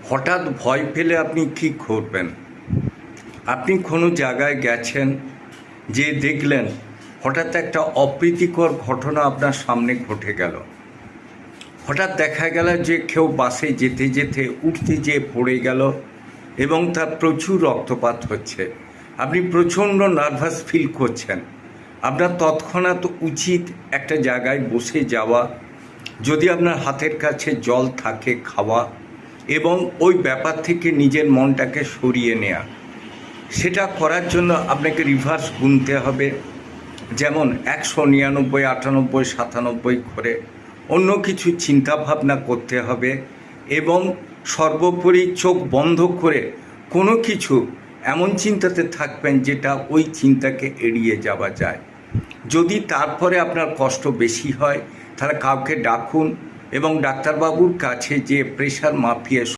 হঠাৎ ভয় পেলে আপনি কী করবেন? আপনি কোনো জায়গায় গেছেন, যে দেখলেন হঠাৎ একটা অপ্রীতিকর ঘটনা আপনার সামনে ঘটে গেল। হঠাৎ দেখা গেল যে কেউ বাসে যেতে যেতে উঠতে যেয়ে পড়ে গেল এবং তার প্রচুর রক্তপাত হচ্ছে। আপনি প্রচণ্ড নার্ভাস ফিল করছেন। আপনার তৎক্ষণাৎ উচিত একটা জায়গায় বসে যাওয়া, যদি আপনার হাতের কাছে জল থাকে খাওয়া, এবং ওই ব্যাপার থেকে নিজের মনটাকে সরিয়ে নেওয়া। সেটা করার জন্য আপনাকে রিভার্স গুনতে হবে, যেমন 199, 98, 97 করে অন্য কিছু চিন্তা ভাবনা করতে হবে এবং সর্বোপরি চোখ বন্ধ করে কোনো কিছু এমন চিন্তাতে থাকবেন যেটা ওই চিন্তাকে এড়িয়ে যাওয়া যায়। যদি তারপরে আপনার কষ্ট বেশি হয় তাহলে কাউকে ডাকুন এবং ডাক্তারবাবুর কাছে যে প্রেশার মাপিয়ে